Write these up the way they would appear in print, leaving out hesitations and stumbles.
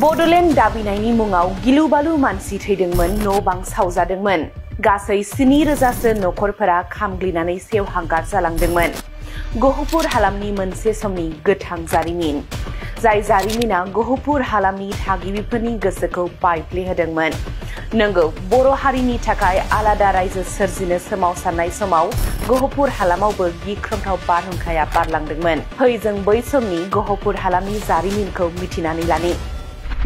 बड'लेण्ड दाबिनायनि मुङाव गिलु-बालु मानसि थैदोंमोन, न' बां सावजादोंमोन। गासै 7,000सो नखरफोरा खामग्लिनानै सेवहांगार जालांदोंमोन। गहपुर हालामनि मोनसे समनि गोथां जारिमिन, जाय जारिमिना गहपुर हालामनि थागिबिफोरनि गोसोखौ बायफ्लेहोदोंमोन। नंगौ, बर' हारिनि थाखाय आलादा रायजो सोरजिनो सोमावसारनाय समाव गहपुर हालामावबो गिख्रंथाव बारहुंखाया बारलांदोंमोन। फै जों बै समनि गहपुर हालामनि जारिमिनखौ मिथिनानै लानि।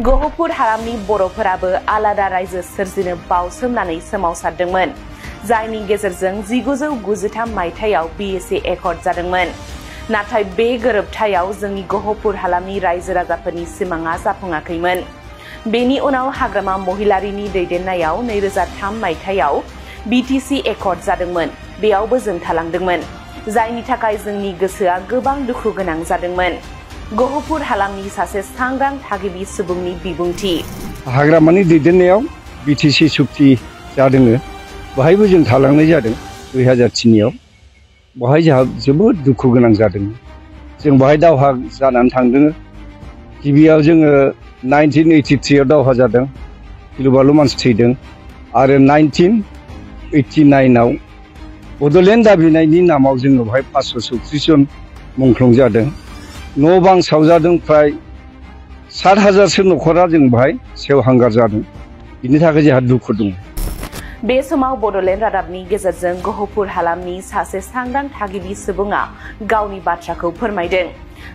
गहपुर हालामनि बर'फोराबो आलादा रायजो सोरजिनो बावसोमनानै सोमावसारदोंमोन, जायनि गेजेरजों 1993 मायथाइयाव BSA एकर्ड जादोंमोन। नाथाय बे गोरोबथायाव जोंनि गहपुर हालामनि रायजो राजाफोरनि सिमाङा जाफुङाखैमोन। बेनि उनाव हाग्रामा महिलारिनि दैदेननायाव 2003 मायथाइयाव BTC एकर्ड जादोंमोन। बेयावबो जों थालांदोंमोन, जायनि थाखाय जोंनि गोसोआ गोबां दुखु गोनां जादोंमोन। गहपुर हालामनि सासे सांग्रां थागिबि सुबुंनि बिबुंथि। हाग्रामानि दैदेननायाव BTC सुक्ति जादों, बाहायबो जों थालांनाय जादों 2003आव। बाहाय जोंहा जोबोद दुखु गोनां जादों। जों बाहाय दावहा जानानै थांदों। गिबियाव जोङो 1983आव दावहा जादों, गिलु-बालु मानसि थैदों। आरो 1989आव बड'लेण्ड दाबिनायनि नामाव जोङो बाहाय 536 जन मुंख्लं जादों। न' बां सावजादों, फ्राय 7,000सो नखरा जों बाहाय सेवहांगार जादों। बिनि थाखाय जोंहा दुखु दं। बे समाव बड'लेण्ड रादाबनि गेजेरजों गहपुर हालामनि सासे सांग्रां थागिबि सुबुङा गावनि बाथ्राखौ फोरमायदों।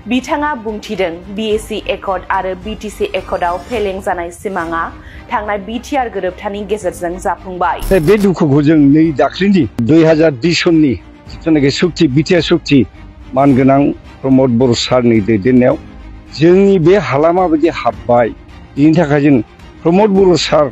बिथाङा बुंथिदों, BSA एकर्ड आरो BTC एकर्डआव फेलें जानाय सिमाङा थांनाय BTR गोरोबथानि गेजेरजों जाफुंबाय। बे दुखुखौ जों नै दाख्लिनि 2020 सननि जिथुनाखि सुक्ति, BTR सुक्ति, मानगोनां प्रमद बर' सारनि दैदेननायाव जोंनि बे हालामा बायदि हाबबाय। बिनि थाखाय जों प्रमद बर' सार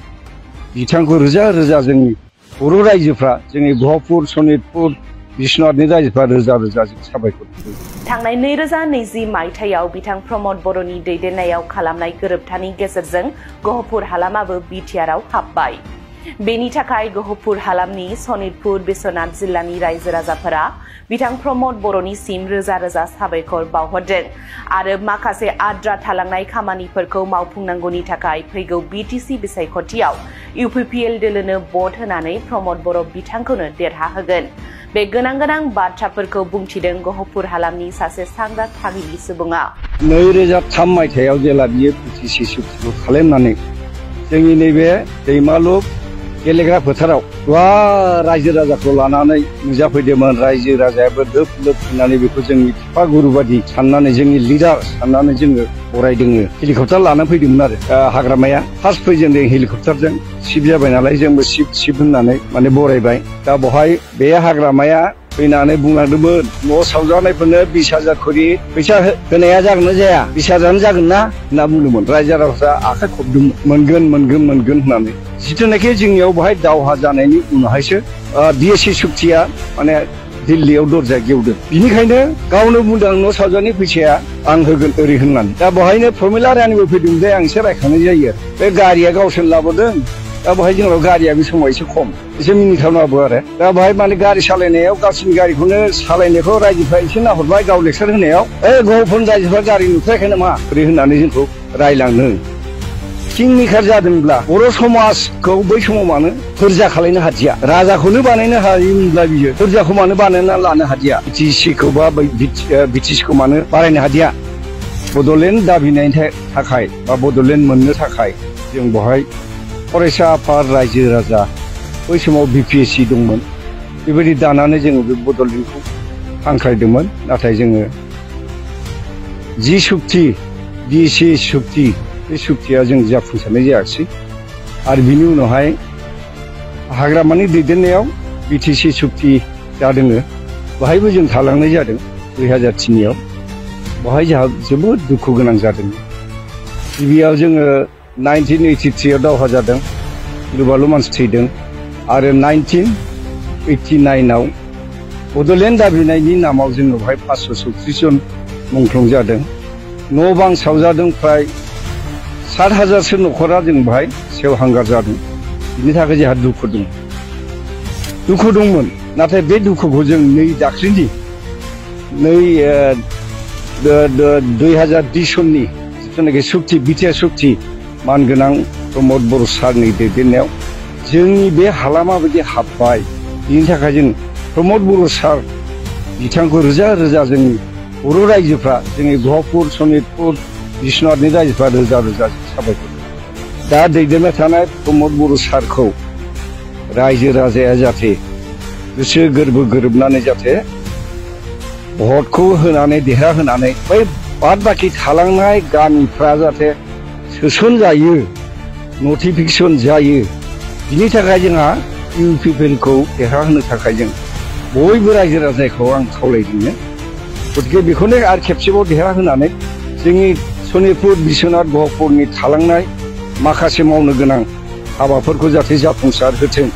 बिथांखौ रोजा रोजा जोंनि बर' रायजोफ्रा, जोंनि गहपुर, सनितपुर, बिश्वनाथनि रायजोफ्रा रोजा रोजा जों साबायखर होयो। थांनाय 2020 मायथाइयाव बिथां प्रमद बर'नि दैदेननायाव खालामनाय गोरोबथानि गेजेरजों गहपुर हालामाबो BTRआव हाबबाय। बेनि थाखाय गहपुर हालामनि सनितपुर, बिश्वनाथ जिल्लानि रायजो राजाफोरा बिथां प्रमद बर'निसिम रोजा रोजा साबायखर बावहरदों आरो माखासे आद्रा थालांनाय खामानिफोरखौ मावफुंनांगौनि थाखाय फैगौ BTC बिसायख'थियाव UPPL दोलोनो भट होनानै प्रमद बर' बिथांखौनो देरहाहोगोन। बे गोनां बाथ्राफोरखौ बुंथिदों गहपुर हालामनि सासे सांग्रां थागिबि सुबुङा। 2003 मायथाइयाव जेला बियो BTC सुक्तिखौ खालामनानै जोंनि नैबे दैमालु गेलेग्रा फोथाराव रायजो राजाखौ लानानै नुजाफैदोंमोन। रायजो राजायाबो लोब लोब फैनानै बेखौ जोंनि बिफा गुरु बादि साननानै, जोंनि लिडार साननानै जोङो बरायदों। हेलिकप्टार लानानै फैदोंमोन आरो हाग्रामाया फार्स्ट फैजेनदों हेलिकप्टारजों। सिप जाबाय नालाय जोंबो सिप होननानै माने बरायबाय। दा बेवहाय बे हाग्रामाया फैनानै बुंलांदोंमोन, न' सावजानायफोरनो 20,000 खरि फैसा होनाया जागोन ना जाया, 20,000 जागोन ना होनना बुंदोंमोन। रायजो राजाफ्रा आखाइ खबदोंमोन, मोनगोन होननानै। जिथुनाखि जोंनियाव बाहाय दावहा जानायनि उनावहायसो BSA सुक्तिया माने दिल्लीयाव दरजा गेवदों। बिनिखायनो गावनो बुंदों, न' सावजानायनि फैसाया आं होगोन ओरै होननानै। दा बेवहायनो प्रमिला रानिबो फैदों जे आं एसे रायखांनाय जायो। बे गारिया गावसोर लाबोदों। दा बेवहाय जोंनाव गारिया बे समाव एसे खम, एसे मिनिथावनाबो आरो। दा बेवहाय माने गारि सालायनायाव गावसिनि गारिखौनो सालायनायखौ रायजोफ्रा एसे नाहरबाय। गाव लेक्सार होनायाव गहपुरनि रायजोफ्रा गारि नुथाराखै नामा ओरै होननानै जोंखौ रायलांनो। किंमेकार जादोंब्ला बर' समाजखौ बै समाव मानो फोरजा खालायनो हादिया? राजाखौनो बानायनो हायोमोनब्ला बियो फोरजाखौ मानो बानायना लानो हादिया? BTCखौ बा BTCखौ मानो बारायनो हादिया? बड'लेण्ड दाबिनायनि थाखाय बा बड'लेण्ड मोननो थाखाय जों बेवहाय फरायसा आफाद, रायजो राजा, बै समाव BPSC दंमोन। बेबायदि दानानै जोङो बे बड'लेण्डखौ हांख्रायदोंमोन। नाथाय जोङो जि सुक्ति, BSA सुक्ति, बे सुक्तिया जों जाफुंसारनाय जायाखिसै। आरो बिनि उनावहाय हाग्रामानि दैदेननायाव BTC सुक्ति जादों, बाहायबो जों थालांनाय जादों 2003आव। बाहाय जोंहा जोबोद दुखु गोनां जादों। गिबियाव जोङो 1983आव दावहा जादों, गिलु-बालु मानसि थैदों। आरो 1989आव बड'लेण्ड दाबिनायनि नामाव जोङो बाहाय 536 जन मुंख्लं जादों। न' बां सावजादों, फ्राय 7,000सो नखरा जों बाहाय सेवहांगार जादों। बिनि थाखाय जोंहा दुखु दंमोन। नाथाय बे दुखुखौ जों नै दाख्लिनि 2020 सननि जिथुनाखि सुक्ति बिटिआर सुक्ति मानगोनां प्रमद बर' सारनि दैदेननायाव जोंनि बे हालामा बायदि हाब्बाय। बिनि थाखाय जों प्रमद बर' सार बिथांखौ रोजा रोजा जोंनि बर' रायजोफ्रा जोंनि गहपुर सनितपुर बिश्वनाथनि रायजोफ्रा रोजा रोजा साबायखर। दा दैदेनबाय थानाय प्रमद बर' सारखौ रायजो राजाया जाहाथे गोसो गोरबो गोरोबनानै जाहाथे भटखौ होनानै देरहाहोनानै बै बाद बाखि थालांनाय गामिफ्रा जाहाथे सोसनजायो, नटिफिकेसन जायो। बिनि थाखाय जोंहा इउपिपिएलखौ देरहाहोनो थाखाय जों बयबो रायजो राजाखौ आं खावलायदोंनो। गतिके बेखौनो आरो खेबसेबाव देरहाहोनानै जोंनि सनितपुर बिश्वनाथ गहपुरनि थालांनाय माखासे मावनो गोनां हाबाफोरखौ जाहाथे जाफुंसार होथों।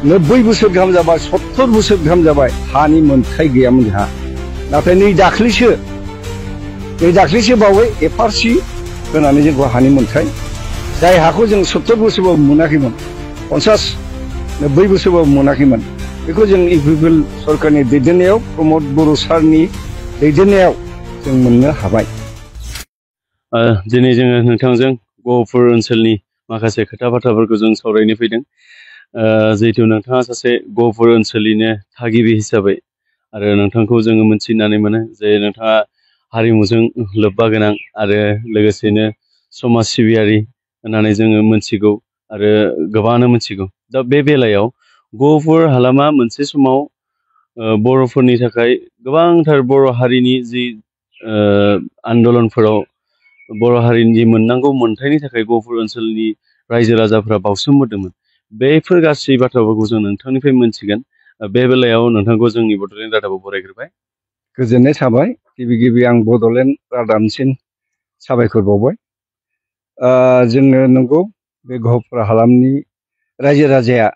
90 बोसोर गाहाम जाबाय, 70 बोसोर गाहाम जाबाय हानि मोनथाय गैयामोन जोंहा। नाथाय नै दाख्लैसो बावै एफआरसि होनानै जोंखौ हानि मोनथाय, जाय हाखौ जों 70 बोसोरबाबो मोनाखैमोन, 50-90 बोसोरबाबो मोनाखैमोन। बेखौ जों इउपिपिएल सरकारनि दैदेननायाव प्रमद बर' सारनि दैदेननायाव जों मोननो हाबाय। दिनै जोङो नोंथांजों गहपुर ओनसोलनि माखासे खोथा बाथ्राफोरखौ जों सावरायनो फैदों। जिहेतु नोंथाङा सासे गहपुर ओनसोलनिनो थागिबि हिसाबै आरो नोंथांखौ जोङो मोनथिनानै मोनो जे नोंथाङा हारिमुजों लोब्बा गोनां आरो लोगोसेनो समाज सिबियारि होननानै जोङो मोनथिगौ आरो गोबाङानो मोनथिगौ। दा बे बेलायाव गहपुर हालामा मोनसे समाव बर'फोरनि थाखाय गोबांथार बर' हारिनि जि आन्दलनफोराव बर' हारिनि मोननांगौ मोनथायनि थाखाय गहपुर ओनसोलनि रायजो राजाफ्रा बावसोमबोदोंमोन। बेफोर गासै बाथ्राफोरखौ जों नोंथांनिफ्राय मोनथिगोन। बे बेलायाव नोंथांखौ जोंनि बड'लेण्ड रादाबाव बरायग्रोबाय। गोजोननाय थाबाय। गिबि आं बड'लेण्ड रादाबनिसिम साबायखर बावबाय। जोंनो नंगौ बे गहपुर हालामनि रायजो राजाया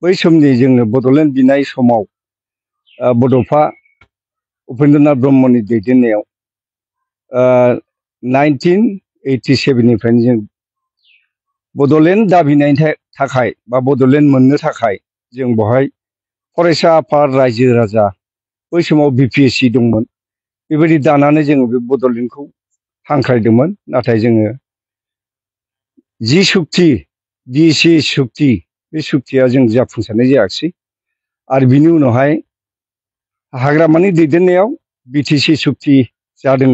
बै समनि जोंनो बड'लेण्ड बिनाय समाव बड'फा उपेन्द्रनाथ ब्रह्मनि दैदेननायाव 1987निफ्रायनो जों बड'लेण्ड दाबिनायनि थाखाय बा बड'लेण्ड मोननो थाखाय जों बेवहाय फरायसा आफाद रायजो राजा बै समाव बिपिएससि दंमोन। बेबायदि दानानै जोङो बे बड'लेण्डखौ हांख्रायदोंमोन। नाथाय जोङो जि सुक्ति डिसि सुक्ति बे सुक्तिया जों जाफुंसारनाय जायाखिसै। आरो बिनि उनावहाय हाग्रामानि दैदेननायाव बिटिसि सुक्ति जादों।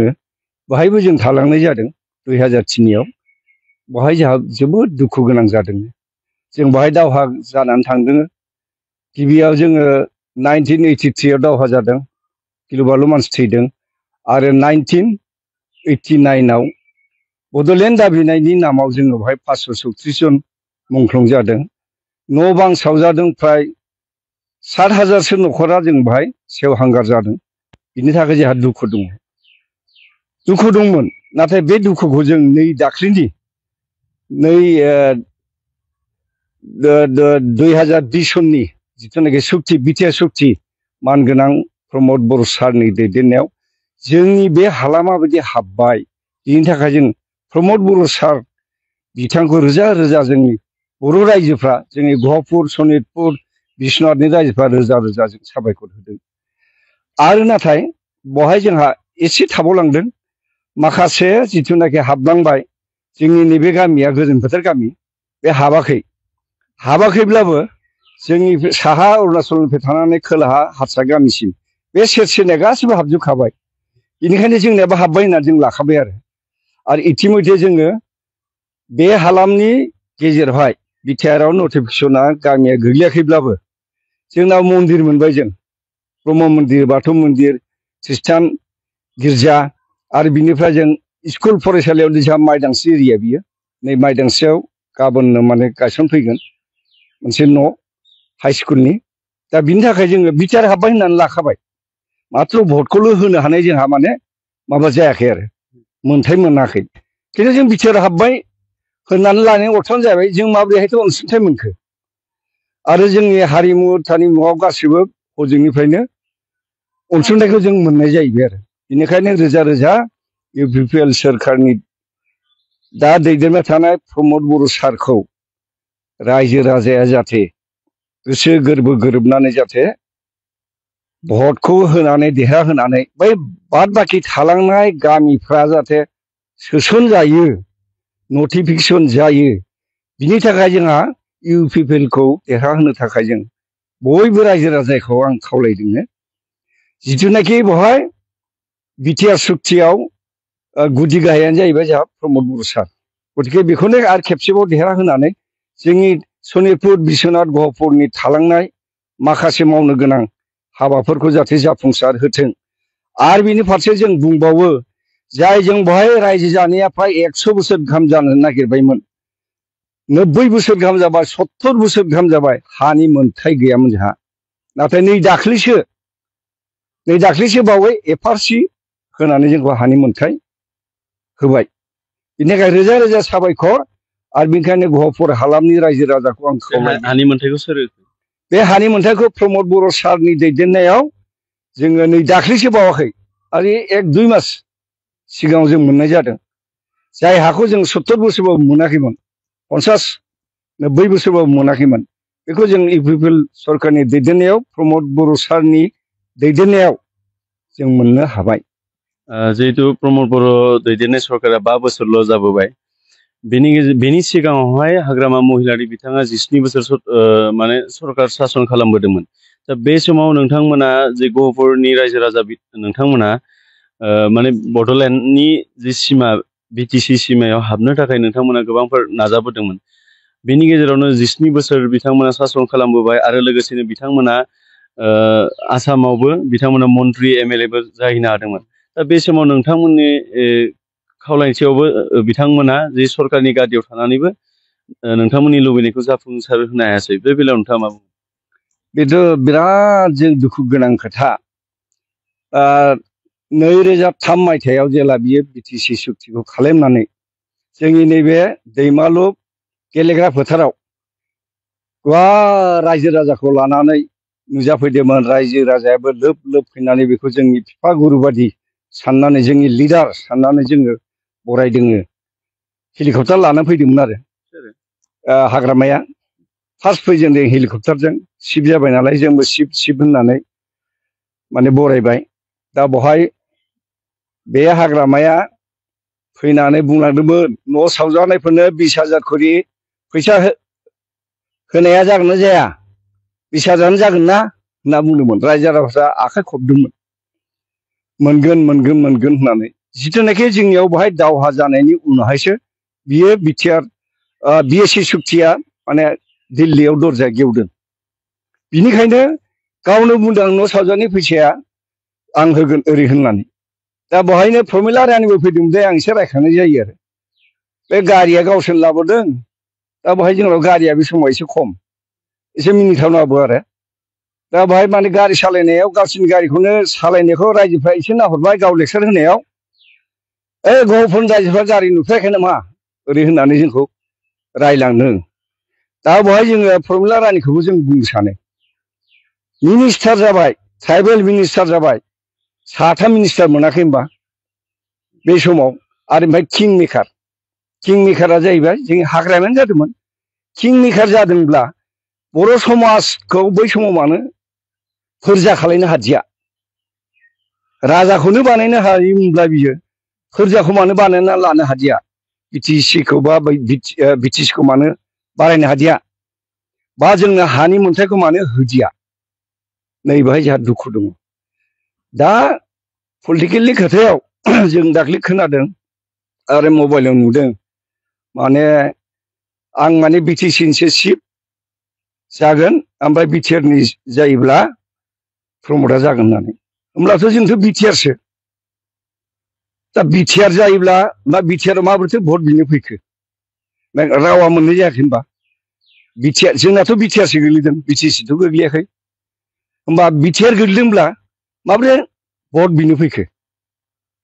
बेहायबो जों थालांनाय जादों 2003आव। बेहाय जोंहा जोबोद दुखु गोनां जादों। जों बेहाय दावहा जानानै थांदों। गिबियाव जोङो 1983आव दावहा जादों, गिलु-बालु मानसि थैदों। आरो 1989आव बड'लेण्ड दाबिनायनि नामाव जोङो बेहाय 536 जन मुंख्लं जादों। न' बां सावजादों। फ्राय 7,000सो न'खरा जों बेहाय सेवहांगार जादों। बिनि थाखाय जोंहा दुखु दंमोन। नाथाय बे दुखुखौ जों नै दाख्लिनि 2020 सननि जिथुनाखि सुक्ति बिटिआर सुक्ति मानगोनां प्रमद बर' सारनि दैदेननायाव जोंनि बे हालामा बायदि हाब्बाय। बिनि थाखाय जों प्रमद बर' सार बिथांखौ रोजा रोजा जोंनि बर' रायजोफ्रा जोंनि गहपुर सनितपुर बिश्वनाथनि रायजोफ्रा रोजा रोजा जों साबायखर होदों। आरो नाथाय बेवहाय जोंहा एसे थाबावलांदों। माखासे जिथुनाखि हाबलांबाय, जोंनि नैबे गामिया गोजोन फोथार गामि, बे हाबाखैब्लाबो जोंनि साहा अरुणाचलनिफ्राय थानानै खोलाहा हारसा गामिसिम बे सेरसेनिया गासिबो हाबजोबखाबाय। बेनिखायनो जोंनियाबो हाब्बाय होननानै जों लाखाबाय। आरो इतिमध्य जोङो बे हालामनि गेजेरावहाय बिटिआरआव नटिफिकेसना गामिया गोग्लैयाखैब्लाबो जोंनाव मन्दिर मोनबाय। जों ब्रह्म मन्दिर, बाथौ मन्दिर, ख्रिस्टान गिर्जा आरो बिनिफ्राय जों स्कुल फरायसालियाव जोंहा माइदांस्रि एरिया बियो। नै माइदांस्रियाव गाबोननो माने गायसनफैगोन मोनसे न' हाइ स्कुलनि। दा बिनि थाखाय जोङो बिटिआर हाब्बाय होननानै लाखाबाय। माथ्र भटखौल' होनो हानाय जोंहा माने माबा जायाखै आरो मोनथाय मोनाखै। खिन्थु जों बिटिआर हाब्बाय होननानै लानाय अर्थआनो जाहैबाय जों माबोरैहायथ' अनसुंथाइ मोनखो। आरो जोंनि हारिमु थारिमुआव गासिबो हजोंनिफ्रायनो अनसुंथाइखौ जों मोननाय जाहैबाय। आरो बेनिखायनो रोजा रोजा इउपिपिएल सोरखारनि दा दैदेनबाय थानाय प्रमद बर' सारखौ रायजो राजाया जाहाथे गोसो गोरबो गोरोबनानै जाहाथे भटखौ होनानै देरहाहोनानै बै बाद बाखि थालांनाय गामिफ्रा जाहाथे सोसनजायो नटिफिकेसन जायो बिनि थाखाय जोंहा इउपिपिएलखौ देरहाहोनो थाखाय जों बयबो रायजो राजाखौ आं खावलायदों जिथुनाखि बेवहाय बिटिआर सुक्तियाव गुदि गाहायानो जाहैबाय जोंहा प्रमद बर' सार गतिके बेखौनो आरो खेबसेबाव देरहाहोनानै जोंनि सनितपुर बिश्वनाथ गहपुरनि थालांनाय माखासे मावनो गोनां हाबाफोरखौ जाहाथे जाफुंसार होथों आरो बिनि फारसे जों बुंबावो जाय जों बेवहाय रायजो जानाया फ्राय 100 बोसोर गाहाम जानो नागिरबायमोन 90 बोसोर गाहाम जाबाय 70 बोसोर गाहाम जाबाय हानि मोनथाय गैयामोन जोंहा नाथाय नै दाख्लैसो बावै एफआरसि होनानै जोंखौ हानि मोनथाय होबाय बिनि थाखाय रोजा रोजा साबायखर आरो बेनिखायनो गहपुर हालामनि रायजो राजाखौ आं खावलायो हानि मोनथायखौ सोर बे हानि मोनथायखौ प्रमद बर' सारनि दैदेननायाव जोङो नै दाख्लैसो बावाखै आरो 1-2 मास सिगाङाव जों मोननाय जादों जाय हाखौ जों 70 बोसोरबाबो मोनाखैमोन 50-90 बोसोरबाबो मोनाखैमोन बेखौ जों इउपिपिएल सरकारनि दैदेननायाव प्रमद बर' सारनि दैदेननायाव जों मोननो हाबाय जिहेतु प्रमद बर' दैदेननाय सरकारा 5 बोसोरल' जाबोबाय बेनि सिगाङावहाय हाग्रामा महिलारि बिथाङा 17 बोसोर माने सरकार सासन खालामबोदोंमोन दा बे समाव नोंथांमोना जे गहपुरनि रायजो राजा नोंथांमोना माने बड'लेण्डनि जि सिमा बिटिसि सिमायाव हाबनो थाखाय नोंथांमोना गोबांफोर नाजाबोदोंमोन बेनि गेजेरावनो 17 बोसोर बिथांमोना सासन खालामबोबाय आरो लोगोसेनो बिथांमोना आसामावबो बिथांमोना मन्त्रि एमएलएबो जाहैनो हादोंमोन दा बे समाव नोंथांमोननि खावलायथियावबो बिथांमोना जे सरकारनि गादियाव थानानैबो नोंथांमोननि लुबैनायखौ जाफुंसार होनो हायासै बे बेलायाव नोंथाङा मा बुङो बेथ' बिराद जों दुखु गोनां खोथा 2003 मायथाइयाव जेला बियो बिटिसि सुक्तिखौ खालामनानै जोंनि नैबे दैमालु गेलेग्रा फोथाराव गुवार रायजो राजाखौ लानानै नुजाफैदोंमोन रायजो राजायाबो लोब लोब फैनानै बेखौ जोंनि बिफा गुरु बादि साननानै जोंनि लिडार साननानै जोङो बरायदों हेलिकप्टार लानानै फैदोंमोन आरो हाग्रामाया फार्स्ट फैजेनदों हेलिकप्टारजों सिफ जाबाय नालाय जोंबो सिफ होननानै माने बरायबाय दा बेवहाय बे हाग्रामाया फैनानै बुंलांदोंमोन न' सावजानायफोरनो 20,000 खरि फैसा होनाया जागोन ना जाया 20,000 जागोन ना होनना बुंदोंमोन रायजो राजाफ्रा आखाइ खबदोंमोन मोनगोन होननानै जिथुनाखि जोंनियाव बेवहाय दावहा जानायनि उनावहायसो बियो बिएसि सुक्तिया माने दिल्लीयाव दरजा गेवदों बिनिखायनो गावनो बुंदों न' सावजानाय फैसाया आं होगोन ओरै होननानै दा बेवहायनो प्रमिला रानिबो फैदोंमोन दे आं एसे रायखांनाय जायो आरो बे गारिया गावसोर लाबोदों दा बेवहाय जोंनाव गारिया बे समाव एसे खम एसे मिनिथावनाबो आरो दा बेवहाय माने गारि सालायनायाव गावसिनि गारिखौनो सालायनायखौ रायजोफ्रा एसे नाहरबाय गाव लेक्सार होनायाव गहपुरनि रायजोफ्रा गारि नुफेराखै नामा ओरै होननानै जोंखौ रायलांदों दा बेवहाय जोङो प्रमिला रानिखौबो जों बुंनो सानो मिनिस्टार जाबाय ट्राइबेल मिनिस्टार जाबाय 3 मिनिस्टार मोनाखै होनबा बे समाव आरो ओमफ्राय किं मेकारा जाहैबाय जोंनि हाग्रामायानो जादोंमोन किं मेकार जादोंब्ला बर' समाजखौ बै समाव मानो फोरजा खालायनो हादिया राजाखौनो बानायनो हायोमोनब्ला बियो फोरजाखौ मानो बानायना लानो हादिया बिटिसिखौ बा बिटिसिखौ मानो बारायनो हादिया बा जोंनो हानि मोनथायखौ मानो होदिया नै बेहाय जोंहा दुखु दङ दा पलिटिकेलनि खोथायाव जों दाख्लै खोनादों आरो मबाइलाव नुदों माने आं माने बिटिसिनिसो चिफ जागोन ओमफ्राय बिटिआरनि जायोब्ला प्रमदा जागोन होननानै होमब्लाथ' जोंथ' बिटिआरसो दा बिटिआर जायोब्ला मा बिटिआर माबोरैथो भट बिनो फैखो रावा मोननाय जायाखै होनबा बिटिआर जोंनाथ' बिटिआरसो गोग्लैदों बिटिसिथ' गोग्लैयाखै होमबा बिटिआर गोग्लैदोंब्ला माबोरै भट बिनो फैखो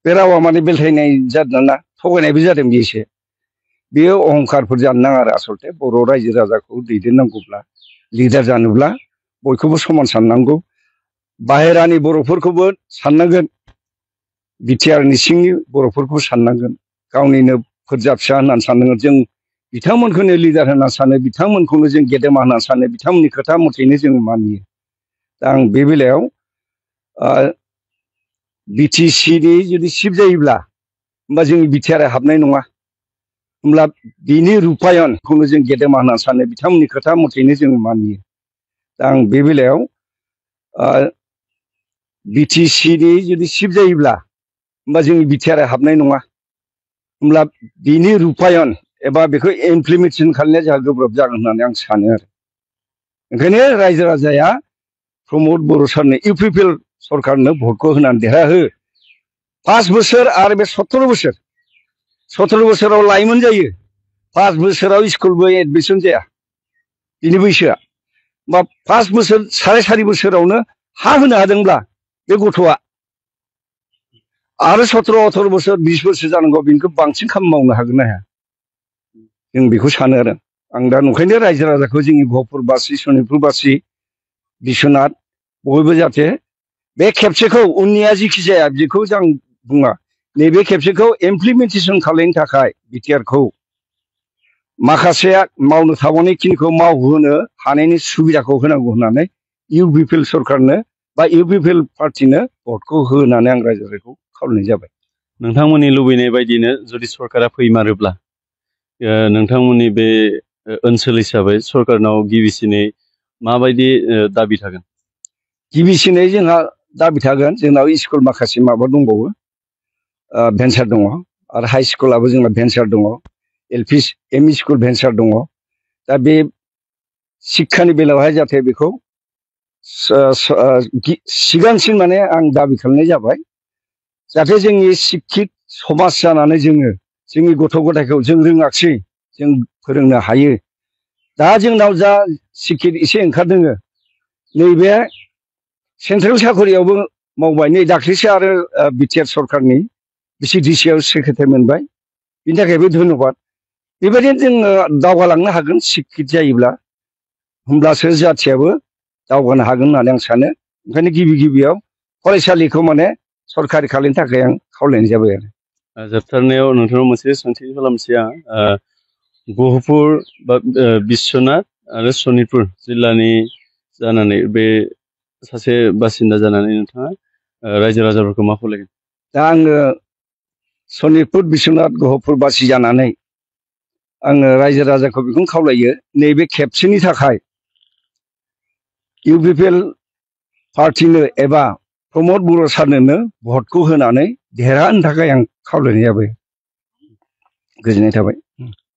बे रावा माने बेलथायनाय जादों ना थगायनायबो जादों बेसो बेयो अहंकारफोर जानो नाङा आरो आसलथे बर' रायजो राजाखौ दैदेननांगौब्ला लिडार जानोब्ला बयखौबो समान साननांगौ बाहेरानि बर'फोरखौबो साननांगोन बिटिआरनि सिंनि बर'फोरखौ साननांगोन गावनिनो फोरजा फिसा होननानै साननांगोन जों बिथांमोनखौनो लिडार होनना सानो बिथांमोनखौनो जों गेदेमा होनना सानो बिथांमोननि खोथा मथेनो जों मानियो दा आं बे बेलायाव बिटिसिनि जुदि चिफ जायोब्ला होमबा जोंनि बिटिआर हाबनाय नङा होमब्ला बिनि रुपायनखौनो जों गेदेमा होनना सानो बिथांमोननि खोथा मथेनो जों मानियो दा आं बे बेलायाव बिटिसिनि जुदि सिफ जायोब्ला होमबा जोंनि बिटिआर हाबनाय नङा होमब्ला बिनि रुपायन एबा बेखौ इमप्लिमेन्टेसन खालामनाया जोंहा गोब्राब जागोन होननानै आं सानो आरो ओंखायनो रायजो राजाया प्रमद बर' सारनो इउपिपिएल सरकारनो भटखौ होनानै देरहाहो 5 बोसोर आरो बे 17 बोसोराव लाइमोन जायो 5 बोसोराव स्कुलबो एडमिसन जाया बिनि बैसोआ बा 5 बोसोर 4.5 बोसोरावनो हा होनो हादोंब्ला बे गथ'आ आरो 17-18 बोसोर 20 बोसोर जानांगौ बिनिखौ बांसिन खामानि मावनो हागोन ना हाया जों बेखौ सानो आरो आं दा नंखायनो रायजो राजाखौ जोंनि गहपुरबासि सनितपुरबासि बिश्वनाथ बयबो जाहाथे बे खेबसेखौ उननिया जिखि जाया बेखौ जों बुङा नैबे खेबसेखौ इमप्लिमेन्टेसन खालामनो थाखाय बिटिआरखौ माखासे मावनो थाबावनायखिनिखौ मावहोनो हानायनि सुबिदाखौ होनांगौ होननानै इउपिपिएल सरकारनो बा इउपिपिएल पार्टिनो भटखौ होनानै आं रायजो राजाखौ खावलायनाय जाबाय नोंथांमोननि लुबैनाय बायदिनो जुदि सरकारा फैमारोब्ला नोंथांमोननि बे ओनसोल हिसाबै सरकारनाव गिबिसिनै माबायदि दाबि थागोन गिबिसिनै जोंहा दाबि थागोन जोंनाव स्कुल माखासे माबा दंबावो भेन्सार दङ आरो हाई स्कुलाबो जोंना भेन्सार दङ एलपि एमइ स्कुल भेन्सार दङ दा बे शिक्षानि बेलायावहाय जाहाथे बेखौ सिगांसिन माने आं दाबि खालामनाय जाबाय जाहाथे जोंनि शिक्षित समाज जानानै जोङो जोंनि गथ' गथायखौ जों रोङाखिसै जों फोरोंनो हायो दा जोंनाव जा शिक्षित एसे ओंखारदों नैबे सेन्ट्रेल साखरियावबो मावबाय नै दाख्लैसो आरो बिटिआर सरकारनि बिसिडिसिआव सेक्रेटारि मोनबाय बिनि थाखायबो धन्यबाद बेबायदिनो जोङो दावगालांनो हागोन शिक्षित जायोब्ला होमब्लासो जाथियाबो दावगानो हागोन होननानै आं सानो ओंखायनो गिबियाव फरायसालिखौ माने सरकारि खालामनो थाखाय आं खावलायनाय जाबाय आरो जोबथारनायाव नोंथांनाव मोनसे सोंथि खालामसै आं गहपुर बा बिश्वनाथ आरो सनितपुर जिल्लानि जानानै बे सासे बासिन्दा जानानै नोंथाङा रायजो राजाफोरखौ मा खावलायगोन दा आङो सनितपुर बिश्वनाथ गहपुर बासि जानानै आङो रायजो राजाखौ बेखौनो खावलायो नैबे खेबसेनि थाखाय इउपिपिएल पार्टिनो एबा प्रमद बर' सारनो भटखौ होनानै देरहानो थाखाय आं खावलायनाय जाबाय गोजोननाय थाबाय